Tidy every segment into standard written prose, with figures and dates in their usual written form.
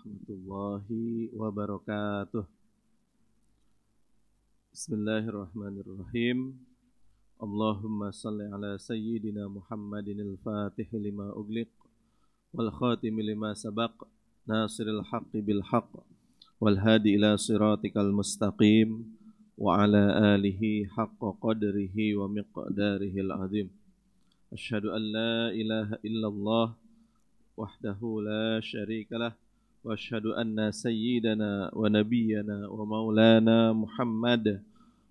warahmatullahi wabarakatuh. Bismillahirrahmanirrahim. Allahumma salli ala sayyidina Muhammadin al-Fatih lima ugliq wal khatimi lima sabaq nasiril haqqi bil haqq wal hadi ila siratikal mustaqim wa ala alihi haqqa qadrihi wa miqdarihi al-azim. Asyhadu an la ilaha illallah wahdahu la syarikalah wa asyhadu anna sayyidana wa nabiyyana wa maulana Muhammad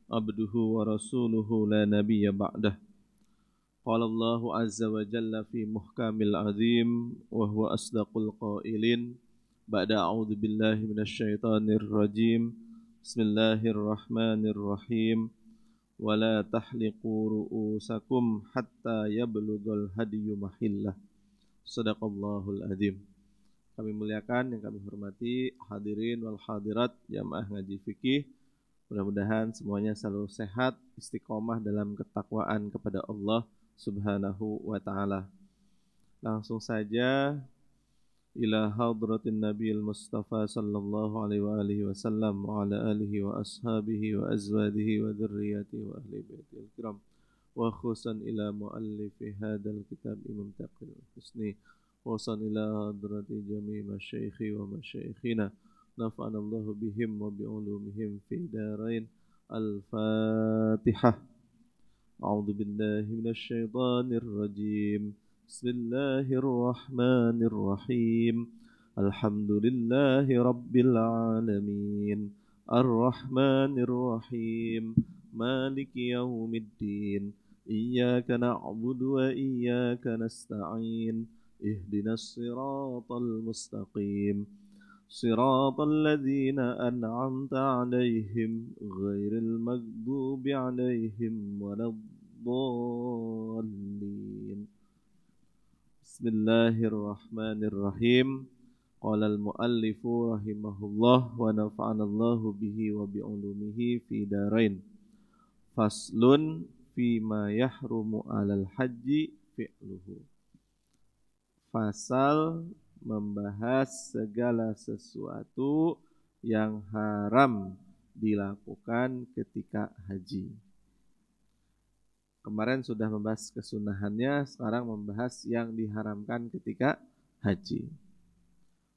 abduhu wa rasuluhu la nabiyya ba'dah. Qala Allahu azza wa jalla fi muhkamil azim wa huwa asdaqul qailin ba'da a'udzu billahi minasyaitonir rajim. Bismillahirrahmanirrahim. Wa la tahliqu ru'usakum hatta yablughal hadyu mahillah. Shadaqallahul azim. Kami muliakan, yang kami hormati hadirin wal hadirat jamaah ngaji fikih. Mudah-mudahan semuanya selalu sehat, istiqomah dalam ketakwaan kepada Allah Subhanahu wa ta'ala. Langsung saja ila hadratin Nabiil Mustafa sallallahu alaihi wa alihi wasallam wa ala alihi wa ashabihi wa azwajihi wa dzurriyyatihi wa ahli baitihil kiram wa khususan ila muallifi hadzal kitab Imam Taqiyul Husni wa san ila hadrati jami' masyayikhi wa masyayikhina nafa'ana Allahu bihim wa bi'ulumihim fi darain. Al-Fatihah. A'udzu billahi minasy syaithanir rajim. Bismillahirrahmanirrahim. Alhamdulillahi rabbil alamin. Ar-Rahmanir Rahim. Maliki yaumiddin. Iyyaka na'budu wa iyyaka nasta'in. Ihdinas siratal mustaqim. Siratal ladzina an'amta 'alaihim ghairil maghdubi 'alaihim waladdallin. Bismillahirrahmanirrahim. Qala al-muallifu rahimahullah wa nafa'ana Allahu bihi wa bi'ulumihi fi darain. Faslun fi ma yahrumu 'alal haji fi'luhu. Fasal membahas segala sesuatu yang haram dilakukan ketika haji. Kemarin sudah membahas kesunahannya, sekarang membahas yang diharamkan ketika haji.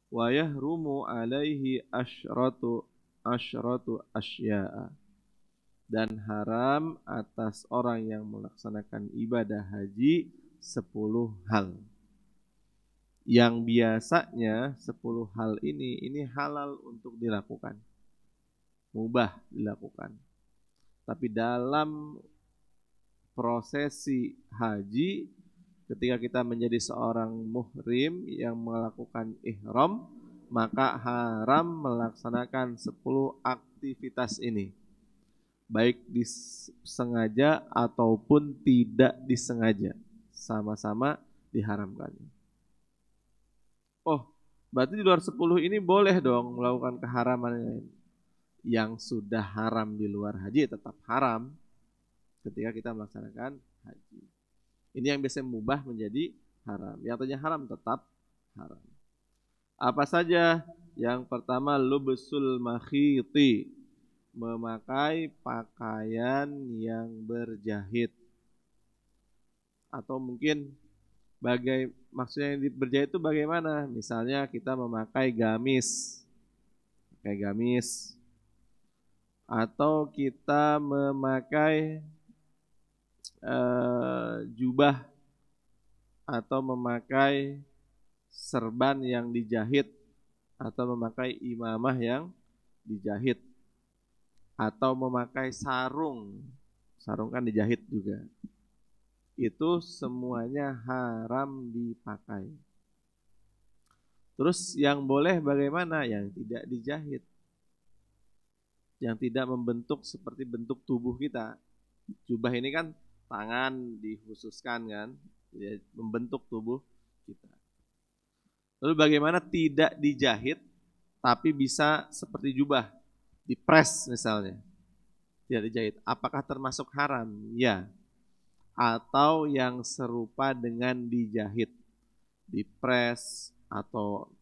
Wa yahrumu alaihi asyratu asya'a. Dan haram atas orang yang melaksanakan ibadah haji 10 hal. Yang biasanya 10 hal ini halal untuk dilakukan, mubah dilakukan. Tapi dalam prosesi haji, ketika kita menjadi seorang muhrim yang melakukan ihram, maka haram melaksanakan 10 aktivitas ini, baik disengaja ataupun tidak disengaja, sama-sama diharamkan. Oh, berarti di luar 10 ini boleh dong melakukan keharaman. Yang sudah haram di luar haji tetap haram ketika kita melaksanakan haji. Ini yang biasanya mubah menjadi haram. Yang tadinya haram tetap haram. Apa saja? Yang pertama, lubsul makhiti, memakai pakaian yang berjahit. Atau mungkin maksudnya yang berjahit itu bagaimana? Misalnya kita memakai gamis, atau kita memakai jubah, atau memakai serban yang dijahit, atau memakai imamah yang dijahit, atau memakai sarung kan dijahit juga. Itu semuanya haram dipakai. Terus yang boleh bagaimana? Yang tidak dijahit, yang tidak membentuk seperti bentuk tubuh kita. Jubah ini kan tangan dikhususkan kan, ya, membentuk tubuh kita. Lalu bagaimana tidak dijahit tapi bisa seperti jubah, dipres misalnya, tidak dijahit? Apakah termasuk haram? Ya. Atau yang serupa dengan dijahit, dipres atau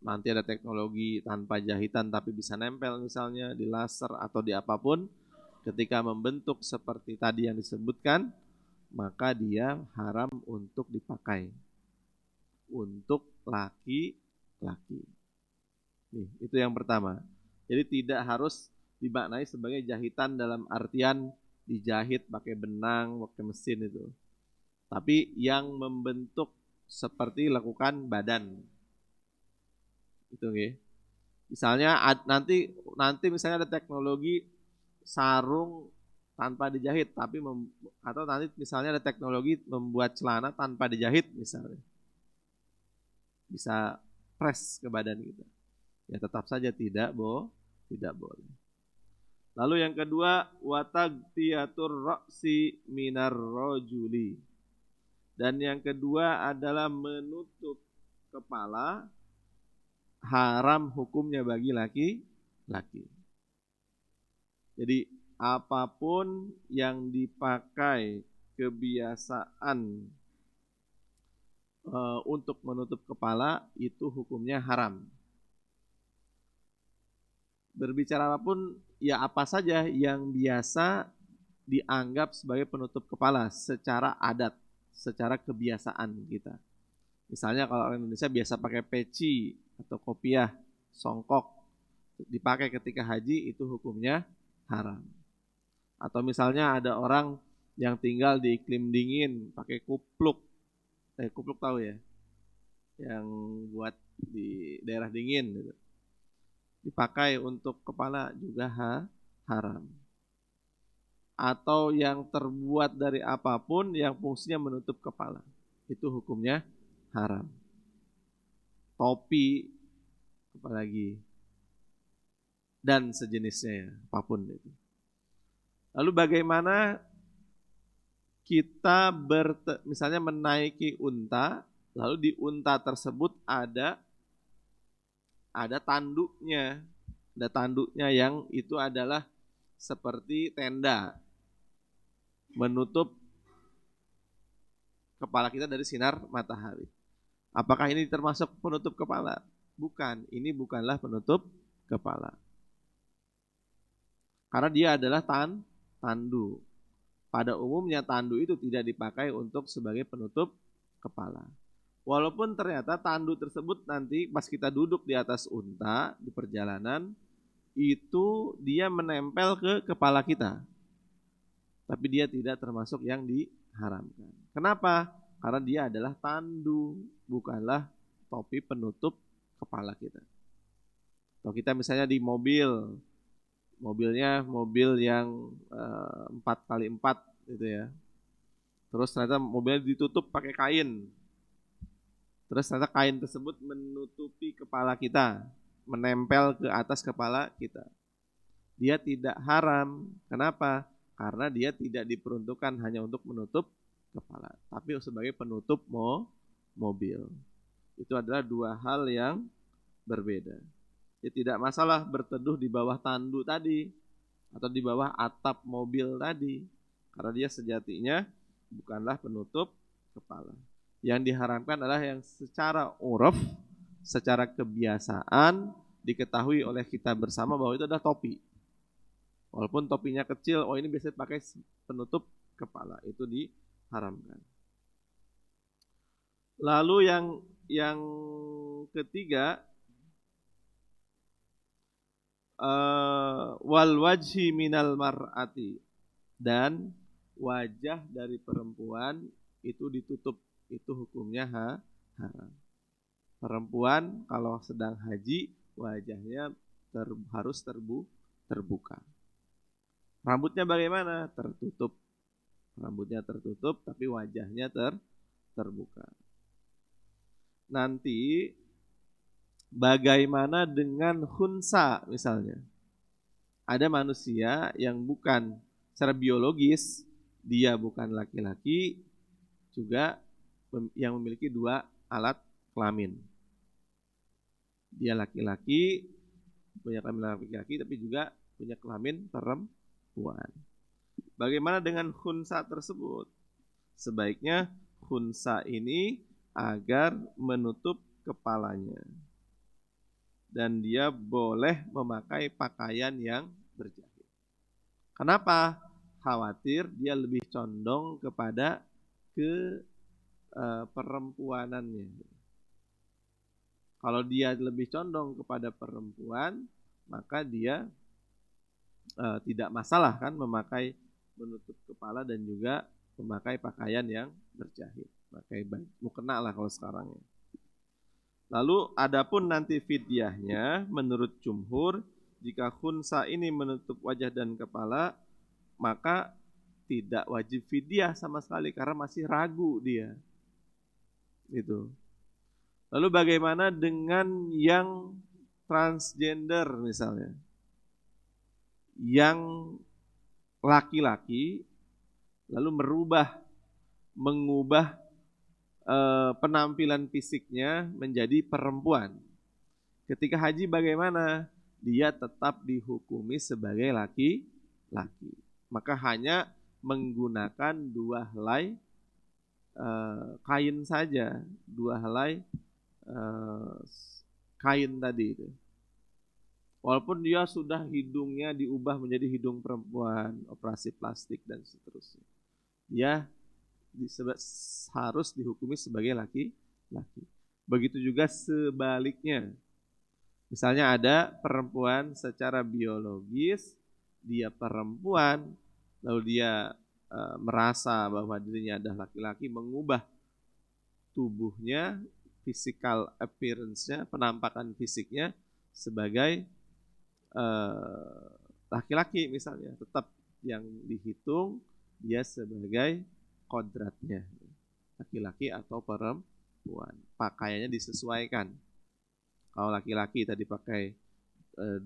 nanti ada teknologi tanpa jahitan tapi bisa nempel misalnya di laser atau di apapun, ketika membentuk seperti tadi yang disebutkan, maka dia haram untuk dipakai untuk laki-laki. Nih, itu yang pertama. Jadi tidak harus dimaknai sebagai jahitan dalam artian dijahit pakai benang, pakai mesin itu. Tapi yang membentuk seperti lakukan badan. Itu nggih. Misalnya nanti misalnya ada teknologi sarung tanpa dijahit atau nanti misalnya ada teknologi membuat celana tanpa dijahit misalnya. Bisa press ke badan kita. Ya tetap saja tidak boleh. Lalu yang kedua, watagtiyatur ra'si minar rajuli. Dan yang kedua adalah menutup kepala, haram hukumnya bagi laki-laki. Jadi apapun yang dipakai kebiasaan untuk menutup kepala itu hukumnya haram. Berbicara apapun, ya apa saja yang biasa dianggap sebagai penutup kepala secara adat, secara kebiasaan kita. Misalnya kalau orang Indonesia biasa pakai peci atau kopiah, songkok, dipakai ketika haji, itu hukumnya haram. Atau misalnya ada orang yang tinggal di iklim dingin, pakai kupluk. Kupluk tahu ya? Yang buat di daerah dingin gitu. Dipakai untuk kepala juga haram. Atau yang terbuat dari apapun yang fungsinya menutup kepala, itu hukumnya haram. Topi, apalagi, dan sejenisnya, apapun itu. Lalu bagaimana kita misalnya menaiki unta, lalu di unta tersebut ada tanduknya. Ada tanduknya yang itu adalah seperti tenda menutup kepala kita dari sinar matahari. Apakah ini termasuk penutup kepala? Bukan, ini bukanlah penutup kepala. Karena dia adalah tandu. Pada umumnya tandu itu tidak dipakai untuk sebagai penutup kepala. Walaupun ternyata tandu tersebut nanti pas kita duduk di atas unta di perjalanan, itu dia menempel ke kepala kita. Tapi dia tidak termasuk yang diharamkan. Kenapa? Karena dia adalah tandu, bukanlah topi penutup kepala kita. Kalau kita misalnya di mobilnya mobil yang 4x4 gitu ya. Terus ternyata mobilnya ditutup pakai kain. Terus ternyata kain tersebut menutupi kepala kita, menempel ke atas kepala kita. Dia tidak haram. Kenapa? Karena dia tidak diperuntukkan hanya untuk menutup kepala, tapi sebagai penutup mobil. Itu adalah dua hal yang berbeda. Ya, tidak masalah berteduh di bawah tandu tadi atau di bawah atap mobil tadi, karena dia sejatinya bukanlah penutup kepala. Yang diharamkan adalah yang secara uruf, secara kebiasaan diketahui oleh kita bersama bahwa itu adalah topi. Walaupun topinya kecil, ini biasanya pakai penutup kepala, itu diharamkan. Lalu yang ketiga, wal wajhi minal mar'ati, dan wajah dari perempuan itu ditutup, itu hukumnya haram. Perempuan kalau sedang haji wajahnya harus terbuka. Rambutnya bagaimana? Tertutup. Rambutnya tertutup tapi wajahnya terbuka. Nanti bagaimana dengan khunsa misalnya? Ada manusia yang bukan secara biologis, dia bukan laki-laki, juga yang memiliki dua alat kelamin. Dia laki-laki, punya kelamin laki-laki, tapi juga punya kelamin perempuan. Bagaimana dengan khunsa tersebut? Sebaiknya khunsa ini agar menutup kepalanya. dan dia boleh memakai pakaian yang berjahit. Kenapa? Khawatir dia lebih condong kepada perempuanannya. Kalau dia lebih condong kepada perempuan, maka dia tidak masalah kan memakai menutup kepala dan juga memakai pakaian yang berjahit. Pakai mukena lah kalau sekarang ya. Lalu adapun nanti fidyahnya menurut jumhur, jika khunsa ini menutup wajah dan kepala, maka tidak wajib fidyah sama sekali karena masih ragu dia. Gitu. Lalu bagaimana dengan yang transgender misalnya? Yang laki-laki lalu mengubah penampilan fisiknya menjadi perempuan. Ketika haji bagaimana? Dia tetap dihukumi sebagai laki-laki. Maka hanya menggunakan 2 helai kain saja, 2 helai kain tadi itu. Walaupun dia sudah hidungnya diubah menjadi hidung perempuan, operasi plastik dan seterusnya, dia harus dihukumi sebagai laki-laki. Begitu juga sebaliknya. Misalnya ada perempuan secara biologis, dia perempuan, lalu dia merasa bahwa dirinya adalah laki-laki, mengubah tubuhnya, physical appearance-nya, penampakan fisiknya sebagai laki-laki misalnya, tetap yang dihitung dia sebagai kodratnya, laki-laki atau perempuan. Pakaiannya disesuaikan. Kalau laki-laki tadi pakai 2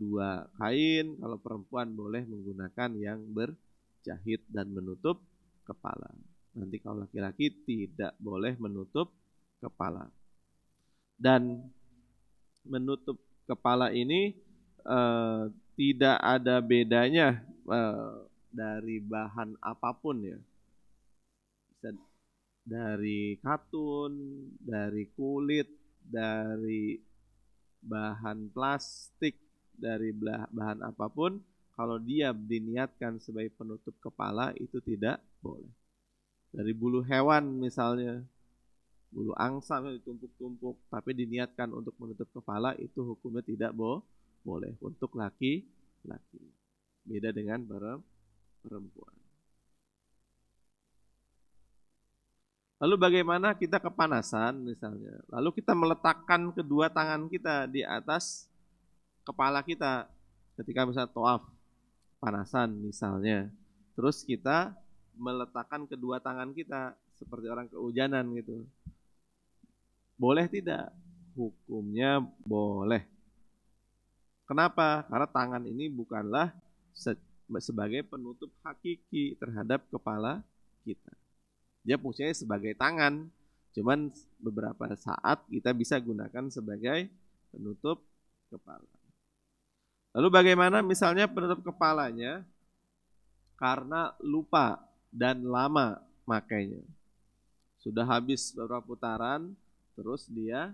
kain, kalau perempuan boleh menggunakan yang berjahit dan menutup kepala. Nanti kalau laki-laki tidak boleh menutup kepala. Dan menutup kepala ini tidak ada bedanya dari bahan apapun ya. Bisa dari katun, dari kulit, dari bahan plastik, dari bahan apapun, kalau dia diniatkan sebagai penutup kepala itu tidak boleh. Dari bulu hewan misalnya, bulu angsa ditumpuk-tumpuk, tapi diniatkan untuk menutup kepala, itu hukumnya tidak boleh untuk laki-laki. Beda dengan perempuan. Lalu bagaimana kita kepanasan misalnya. Lalu kita meletakkan kedua tangan kita di atas kepala kita. Ketika misalnya tawaf, panasan misalnya. Terus kita meletakkan kedua tangan kita seperti orang kehujanan gitu. Boleh tidak? Hukumnya boleh. Kenapa? Karena tangan ini bukanlah sebagai penutup hakiki terhadap kepala kita. Dia fungsinya sebagai tangan, cuman beberapa saat kita bisa gunakan sebagai penutup kepala. Lalu bagaimana misalnya penutup kepalanya karena lupa dan lama makainya. Sudah habis beberapa putaran, terus dia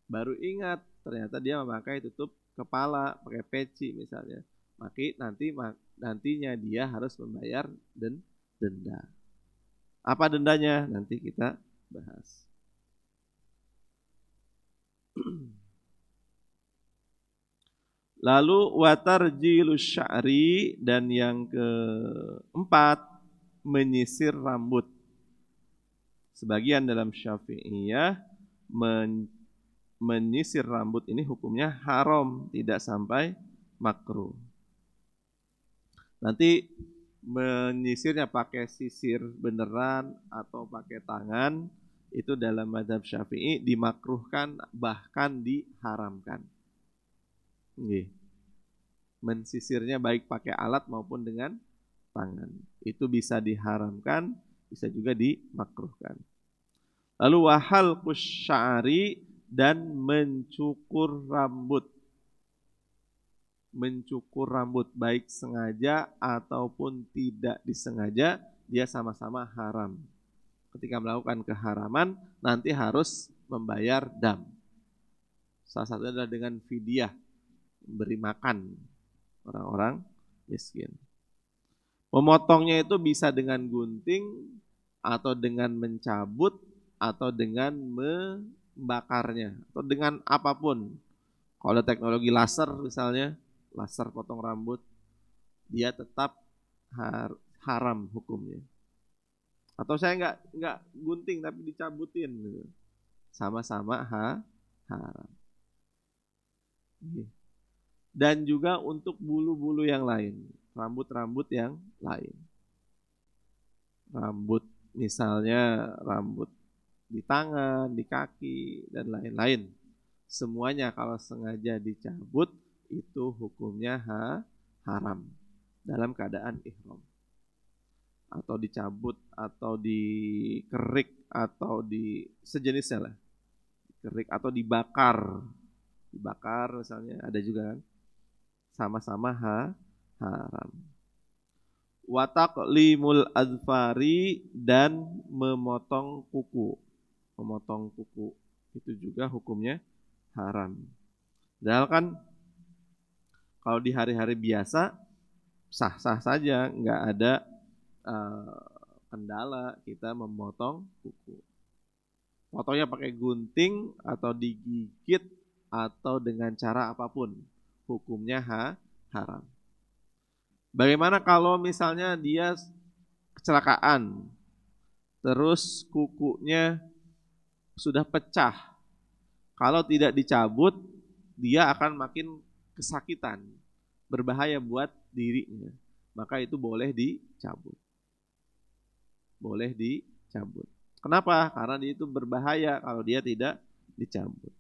baru ingat ternyata dia memakai tutup kepala, pakai peci misalnya. Maka nantinya dia harus membayar denda. Apa dendanya? Nanti kita bahas. Lalu watarjilus sya'ri, dan yang keempat menyisir rambut. Sebagian dalam Syafi'iyah menyisir rambut ini hukumnya haram, tidak sampai makruh. Nanti menyisirnya pakai sisir beneran atau pakai tangan, itu dalam mazhab Syafi'i dimakruhkan, bahkan diharamkan. Mensisirnya baik pakai alat maupun dengan tangan. Itu bisa diharamkan, bisa juga dimakruhkan. Lalu wahal kusyari, dan mencukur rambut. Mencukur rambut baik sengaja ataupun tidak disengaja, dia sama-sama haram. Ketika melakukan keharaman, nanti harus membayar dam. Salah satunya adalah dengan fidyah, beri makan orang-orang miskin. Memotongnya itu bisa dengan gunting atau dengan mencabut atau dengan membakarnya atau dengan apapun. Kalau ada teknologi laser misalnya, laser potong rambut, dia tetap haram hukumnya. Atau saya nggak gunting tapi dicabutin, sama-sama haram. Dan juga untuk bulu-bulu yang lain, rambut-rambut yang lain. Rambut misalnya rambut di tangan, di kaki, dan lain-lain. Semuanya kalau sengaja dicabut itu hukumnya haram dalam keadaan ihram. Atau dicabut, atau dikerik, atau di sejenisnya lah. Dikerik atau dibakar. Dibakar misalnya, ada juga kan. Sama-sama haram. Wa taqlimul adfari, dan memotong kuku. Memotong kuku itu juga hukumnya haram. Padahal kan kalau di hari-hari biasa sah-sah saja, nggak ada kendala kita memotong kuku. Potongnya pakai gunting atau digigit atau dengan cara apapun, hukumnya haram. Bagaimana kalau misalnya dia kecelakaan, terus kukunya sudah pecah? Kalau tidak dicabut, dia akan makin kesakitan, berbahaya buat dirinya. Maka itu boleh dicabut. Boleh dicabut. Kenapa? Karena dia itu berbahaya kalau dia tidak dicabut.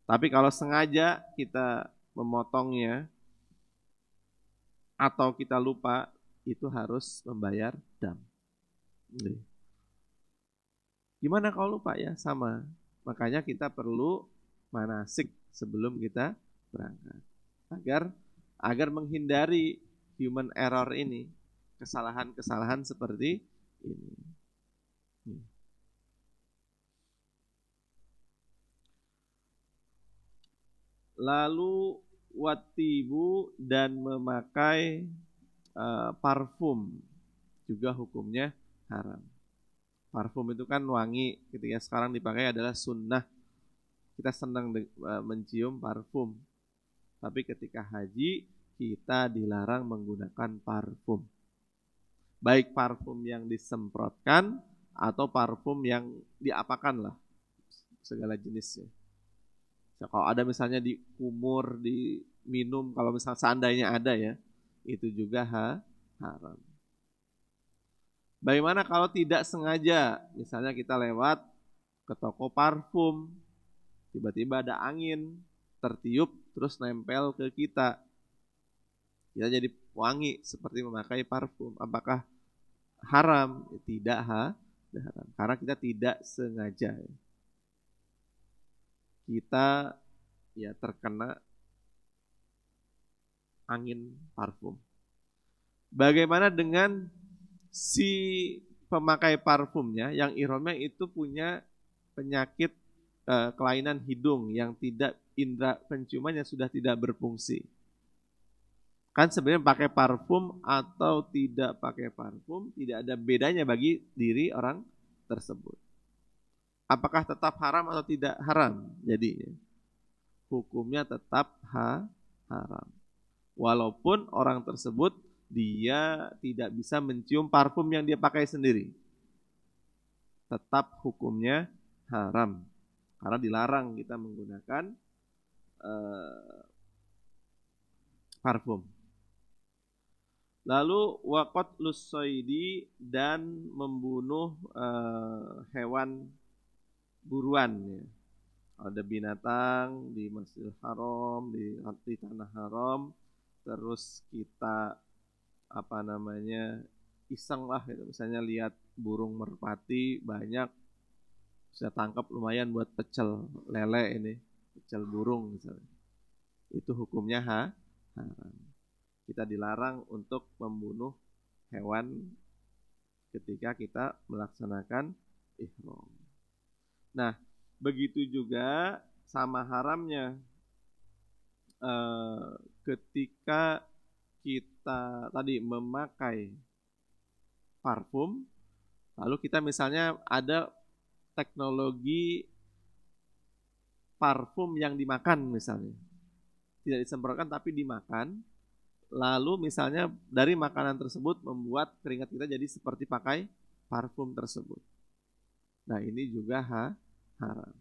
Tapi kalau sengaja kita memotongnya atau kita lupa, itu harus membayar dam. Gimana kalau lupa ya? Sama. Makanya kita perlu manasik sebelum kita berangkat. Agar menghindari human error ini, kesalahan-kesalahan seperti ini. Lalu watibu, dan memakai parfum juga hukumnya haram. Parfum itu kan wangi, ketika sekarang dipakai adalah sunnah. Kita senang mencium parfum. Tapi ketika haji kita dilarang menggunakan parfum. Baik parfum yang disemprotkan atau parfum yang diapakan lah, segala jenisnya. Kalau ada misalnya di kumur, diminum, kalau misalnya seandainya ada ya, itu juga haram. Bagaimana kalau tidak sengaja, misalnya kita lewat ke toko parfum, tiba-tiba ada angin, tertiup, terus nempel ke kita. Kita jadi wangi seperti memakai parfum. Apakah haram? Tidak haram, karena kita tidak sengaja. Kita ya terkena angin parfum. Bagaimana dengan si pemakai parfumnya yang ihramnya itu punya penyakit kelainan hidung yang tidak, indera penciumannya sudah tidak berfungsi? Kan sebenarnya pakai parfum atau tidak pakai parfum tidak ada bedanya bagi diri orang tersebut. Apakah tetap haram atau tidak haram? Jadi hukumnya tetap haram. Walaupun orang tersebut dia tidak bisa mencium parfum yang dia pakai sendiri, tetap hukumnya haram. Karena dilarang kita menggunakan parfum. Lalu waqatlus soidi, dan membunuh hewan buruan ya. Ada binatang di Masjidil Haram, di tanah haram, terus kita iseng lah gitu. Misalnya lihat burung merpati banyak, bisa tangkap lumayan buat pecel lele ini, pecel burung misalnya. Itu hukumnya haram. Kita dilarang untuk membunuh hewan ketika kita melaksanakan ihram. Nah, begitu juga sama haramnya ketika kita tadi memakai parfum, lalu kita misalnya ada teknologi parfum yang dimakan misalnya, tidak disemprotkan tapi dimakan, lalu misalnya dari makanan tersebut membuat keringat kita jadi seperti pakai parfum tersebut. Nah ini juga haram,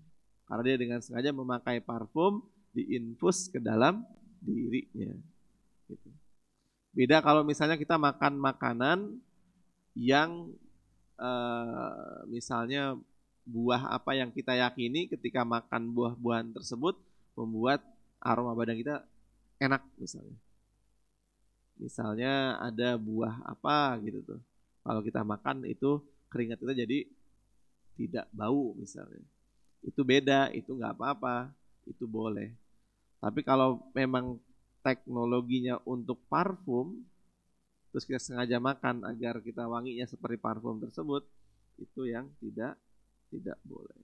karena dia dengan sengaja memakai parfum diinfus ke dalam dirinya. Gitu. Beda kalau misalnya kita makan makanan yang misalnya buah apa yang kita yakini ketika makan buah-buahan tersebut membuat aroma badan kita enak misalnya. Misalnya ada buah apa gitu tuh. Kalau kita makan itu keringat kita jadi tidak bau misalnya. Itu beda, itu nggak apa-apa, itu boleh. Tapi kalau memang teknologinya untuk parfum, terus kita sengaja makan agar kita wanginya seperti parfum tersebut, itu yang tidak boleh.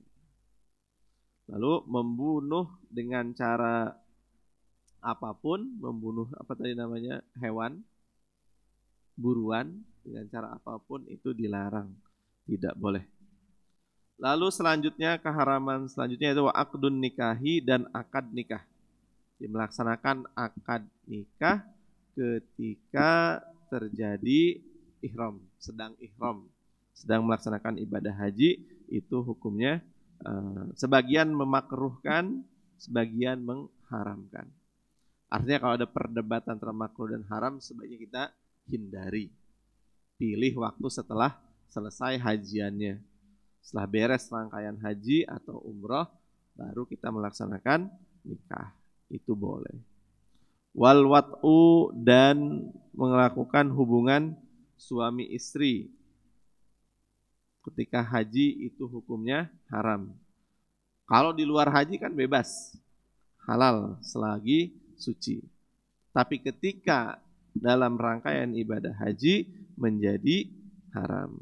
Lalu membunuh dengan cara apapun, membunuh apa tadi namanya hewan, buruan dengan cara apapun itu dilarang, tidak boleh. Lalu selanjutnya keharaman selanjutnya itu akdun nikahi dan akad nikah. Melaksanakan akad nikah ketika terjadi ihram, sedang melaksanakan ibadah haji, itu hukumnya sebagian memakruhkan, sebagian mengharamkan. Artinya kalau ada perdebatan antara makruh dan haram, sebaiknya kita hindari. Pilih waktu setelah selesai hajiannya. Setelah beres rangkaian haji atau umroh, baru kita melaksanakan nikah. Itu boleh. Wal wat'u dan melakukan hubungan suami istri ketika haji itu hukumnya haram. Kalau di luar haji kan bebas, halal selagi suci. Tapi ketika dalam rangkaian ibadah haji menjadi haram.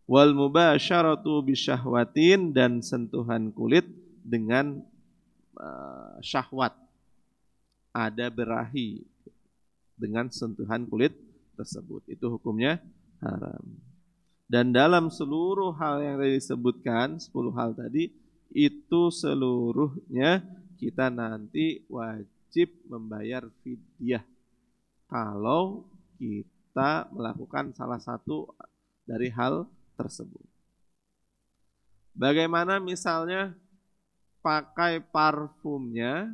Wal mubasyaratu bisyahwatin dan sentuhan kulit dengan syahwat, ada berahi dengan sentuhan kulit tersebut, itu hukumnya haram. Dan dalam seluruh hal yang tadi disebutkan, 10 hal tadi, itu seluruhnya kita nanti wajib membayar fidyah kalau kita melakukan salah satu dari hal tersebut. Bagaimana misalnya pakai parfumnya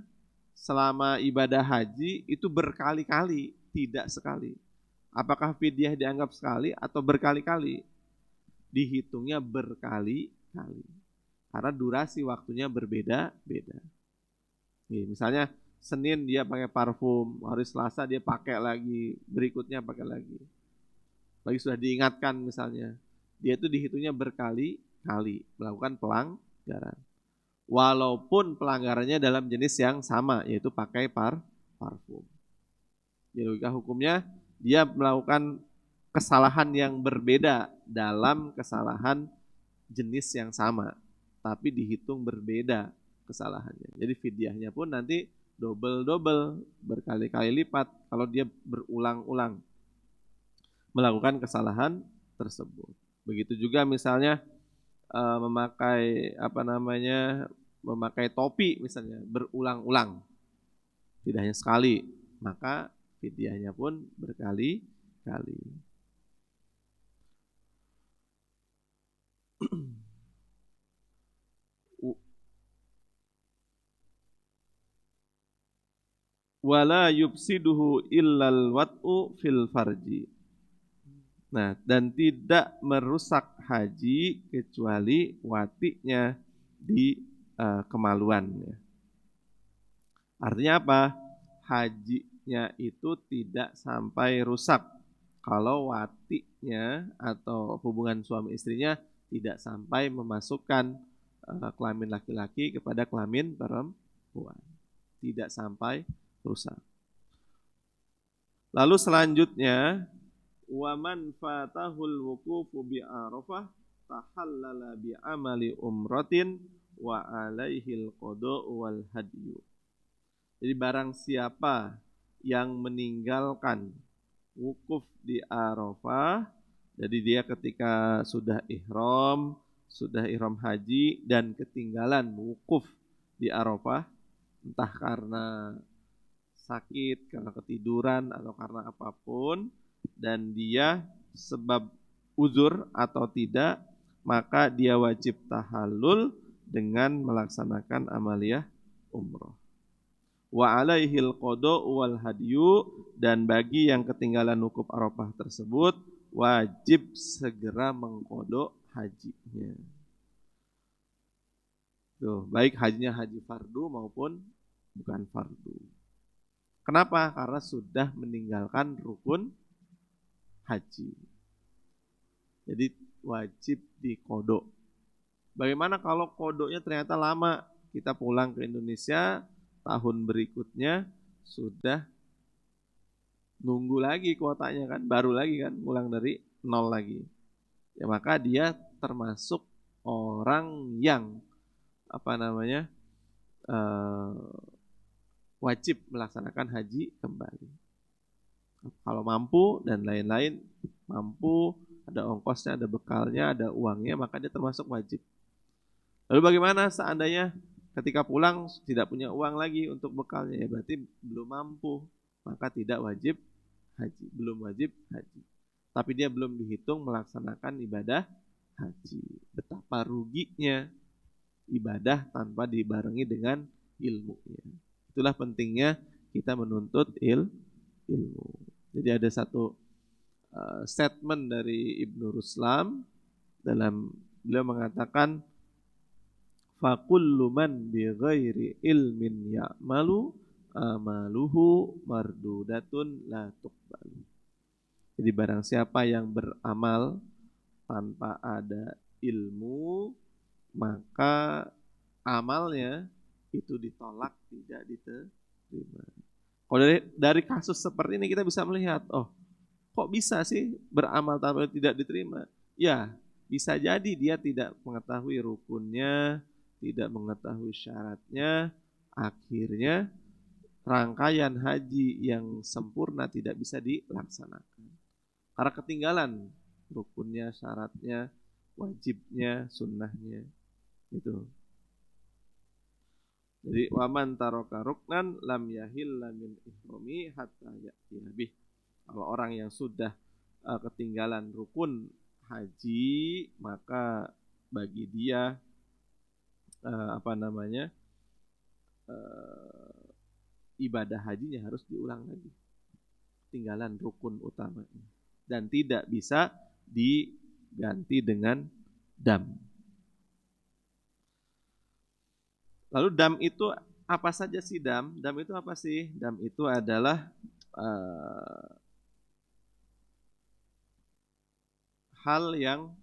selama ibadah haji itu berkali-kali, tidak sekali. Apakah fidyah dianggap sekali atau berkali-kali? Dihitungnya berkali-kali. Karena durasi waktunya berbeda-beda. Misalnya Senin dia pakai parfum, hari Selasa dia pakai lagi, berikutnya pakai lagi. Lagi sudah diingatkan misalnya. Dia itu dihitungnya berkali-kali melakukan pelanggaran. Walaupun pelanggarannya dalam jenis yang sama, yaitu pakai parfum. Jadi logika hukumnya dia melakukan kesalahan yang berbeda dalam kesalahan jenis yang sama, tapi dihitung berbeda kesalahannya. Jadi fidyahnya pun nanti double, berkali-kali lipat kalau dia berulang-ulang melakukan kesalahan tersebut. Begitu juga misalnya memakai topi misalnya berulang-ulang, tidak hanya sekali, maka fidyahnya pun berkali-kali. Wala yufsiduhu illal wat'u fil farji. Nah, dan tidak merusak haji kecuali watinya di kemaluan. Artinya apa? Hajinya itu tidak sampai rusak kalau watinya atau hubungan suami istrinya tidak sampai memasukkan kelamin laki-laki kepada kelamin perempuan. Tidak sampai rusak. Lalu selanjutnya, waman fatahul wuqufu bi Arafah tahallala bi amali umratin wa alaihil qada wal hadyu. Jadi barang siapa yang meninggalkan wukuf di Arafah, jadi dia ketika sudah ihram haji dan ketinggalan wukuf di Arafah, entah karena sakit, karena ketiduran atau karena apapun, dan dia sebab uzur atau tidak, maka dia wajib tahallul dengan melaksanakan amaliyah umroh. Wa alaihil qada wal hadyu, dan bagi yang ketinggalan wukuf Arafah tersebut wajib segera mengqada hajinya. Tuh, baik hajinya haji fardu maupun bukan fardu. Kenapa? Karena sudah meninggalkan rukun haji. Jadi wajib diqada. Bagaimana kalau qadanya ternyata lama? Kita pulang ke Indonesia, tahun berikutnya sudah nunggu lagi kuotanya kan, baru lagi kan, ulang dari nol lagi. Ya maka dia termasuk orang yang wajib melaksanakan haji kembali. Kalau mampu dan lain-lain, mampu, ada ongkosnya, ada bekalnya, ada uangnya, maka dia termasuk wajib. Lalu bagaimana seandainya ketika pulang tidak punya uang lagi untuk bekalnya? Ya berarti belum mampu, maka tidak wajib haji, belum wajib haji. Tapi dia belum dihitung melaksanakan ibadah haji. Betapa ruginya ibadah tanpa dibarengi dengan ilmunya. Itulah pentingnya kita menuntut ilmu. Jadi ada satu statement dari Ibnu Ruslam, dalam beliau mengatakan, fakullu man bi ghairi ilmin ya'malu amaluhu mardudatun la tuqbalu. Jadi barang siapa yang beramal tanpa ada ilmu, maka amalnya itu ditolak, tidak diterima. Kalau dari kasus seperti ini kita bisa melihat, oh kok bisa sih beramal tanpa tidak diterima? Ya, bisa jadi dia tidak mengetahui rukunnya, tidak mengetahui syaratnya, akhirnya rangkaian haji yang sempurna tidak bisa dilaksanakan. Karena ketinggalan rukunnya, syaratnya, wajibnya, sunnahnya. Itu. Jadi waman taraka ruknan lam yahilla min ihrami hatta ya'tiya bih. Kalau orang yang sudah ketinggalan rukun haji, maka bagi dia ibadah hajinya harus diulang lagi. Ketinggalan rukun utamanya dan tidak bisa diganti dengan dam. Lalu dam itu apa saja sih dam? Dam itu apa sih? Dam itu adalah hal yang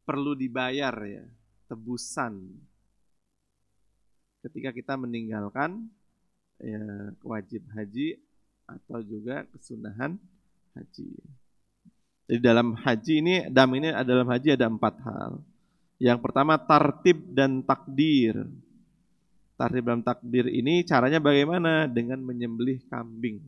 perlu dibayar ya, tebusan. Ketika kita meninggalkan ya, wajib haji atau juga kesunahan haji. Jadi dalam haji ini, dam ini dalam haji ada 4 hal. Yang pertama tartib dan takdir. Tartib dan takdir ini caranya bagaimana? Dengan menyembelih kambing.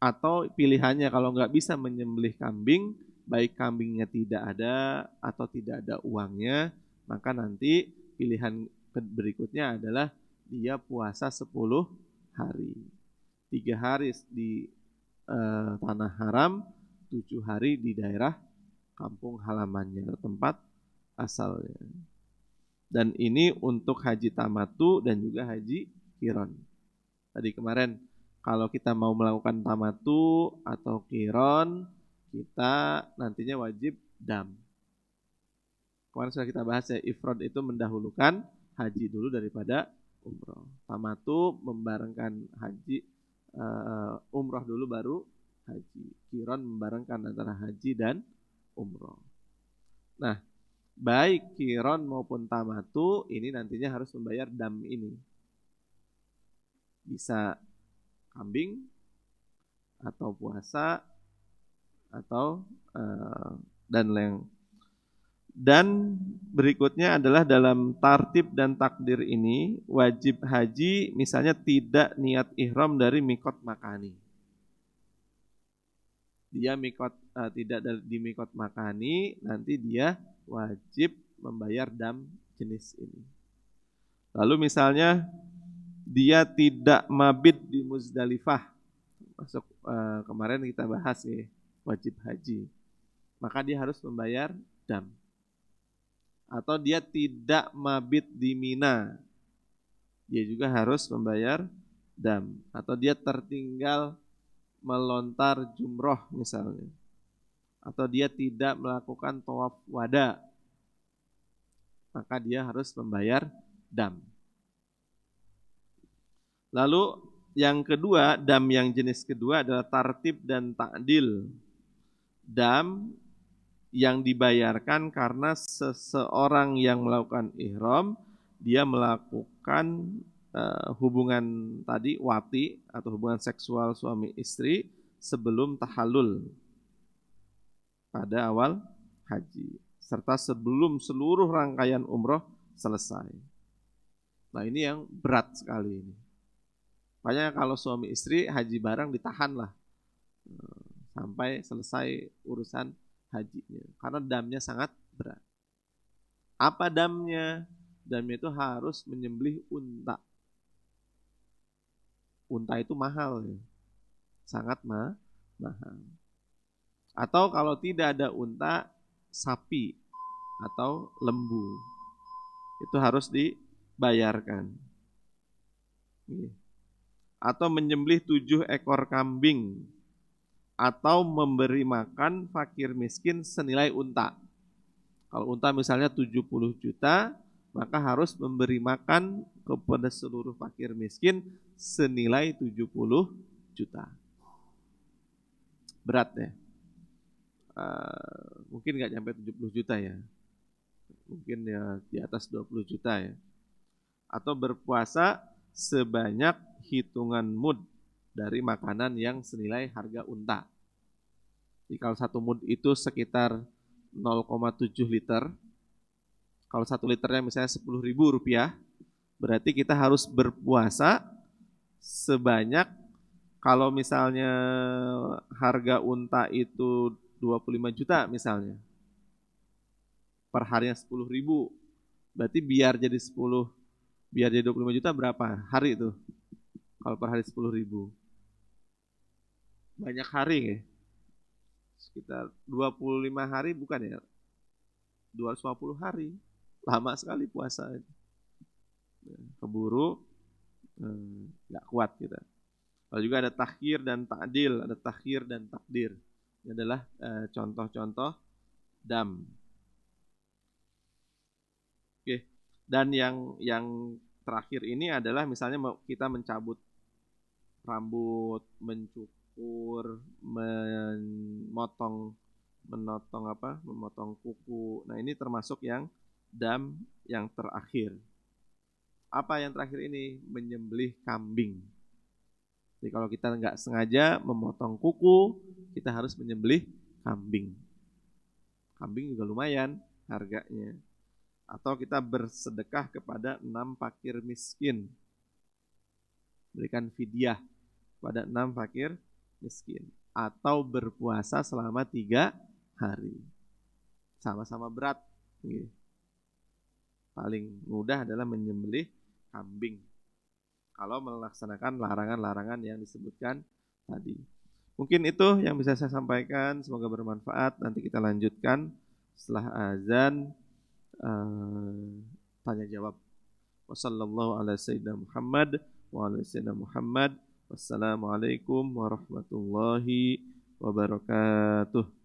Atau pilihannya kalau nggak bisa menyembelih kambing, baik kambingnya tidak ada atau tidak ada uangnya, maka nanti pilihan berikutnya adalah dia puasa 10 hari. 3 hari di tanah haram, 7 hari di daerah kampung halamannya, tempat asalnya. Dan ini untuk haji tamatu dan juga haji qiron. Tadi kemarin kalau kita mau melakukan tamatu atau qiron, kita nantinya wajib dam. Kemarin sudah kita bahas ya, ifrad itu mendahulukan haji dulu daripada umroh. Tamatu membarengkan haji, umroh dulu baru haji. Qiron membarengkan antara haji dan umroh. Nah, baik qiron maupun tamatu ini nantinya harus membayar dam ini. Bisa kambing atau puasa atau dan yang Dan berikutnya adalah dalam tartib dan takdir ini wajib haji misalnya tidak niat ihram dari mikot makani. Dia tidak di mikot makani, nanti dia wajib membayar dam jenis ini. Lalu misalnya dia tidak mabit di Muzdalifah, masuk kemarin kita bahas nih wajib haji, maka dia harus membayar dam. Atau dia tidak mabit di Mina, dia juga harus membayar dam. Atau dia tertinggal melontar jumroh misalnya, atau dia tidak melakukan tawaf wada, maka dia harus membayar dam. Lalu yang kedua, dam yang jenis kedua adalah tartib dan ta'dil. Dam yang dibayarkan karena seseorang yang melakukan ihram, dia melakukan hubungan tadi wati atau hubungan seksual suami istri sebelum tahallul pada awal haji, serta sebelum seluruh rangkaian umroh selesai. Nah ini yang berat sekali ini. Makanya kalau suami istri haji bareng ditahan lah sampai selesai urusan hajinya, karena damnya sangat berat. Apa damnya? Damnya itu harus menyembelih unta. Unta itu mahal ya, sangat mahal. Atau kalau tidak ada unta, sapi atau lembu, itu harus dibayarkan. Atau menyembelih 7 ekor kambing, atau memberi makan fakir miskin senilai unta. Kalau unta misalnya 70 juta, maka harus memberi makan kepada seluruh fakir miskin senilai 70 juta. Berat ya. Mungkin nggak sampai 70 juta ya. Mungkin ya di atas 20 juta ya. Atau berpuasa sebanyak hitungan mud dari makanan yang senilai harga unta. Jadi kalau 1 mud itu sekitar 0,7 liter. Kalau 1 liternya misalnya Rp10.000, berarti kita harus berpuasa sebanyak, kalau misalnya harga unta itu 25 juta misalnya, per harinya 10.000, berarti biar jadi 25 juta berapa hari itu? Kalau per hari 10.000, banyak hari ya, sekitar 25 hari bukan ya, 250 hari, lama sekali puasa. Keburu, nggak kuat kita. Lalu juga ada takhir dan ta'dil, ada takhir dan takdir. Ini adalah contoh-contoh dam. Oke. Dan yang terakhir ini adalah misalnya kita mencabut rambut, mencukur, memotong kuku. Nah, ini termasuk yang dam yang terakhir. Apa yang terakhir ini? Menyembelih kambing. Jadi kalau kita nggak sengaja memotong kuku, kita harus menyembelih kambing. Kambing juga lumayan harganya. Atau kita bersedekah kepada 6 fakir miskin. Berikan fidyah pada 6 fakir miskin. Atau berpuasa selama 3 hari. Sama-sama berat. Paling mudah adalah menyembelih kambing, kalau melaksanakan larangan-larangan yang disebutkan tadi. Mungkin itu yang bisa saya sampaikan. Semoga bermanfaat. Nanti kita lanjutkan setelah azan, tanya jawab. Wassallallahu ala sayyidina Muhammad wa ala sayyidina Muhammad. Wassalamualaikum warahmatullahi wabarakatuh.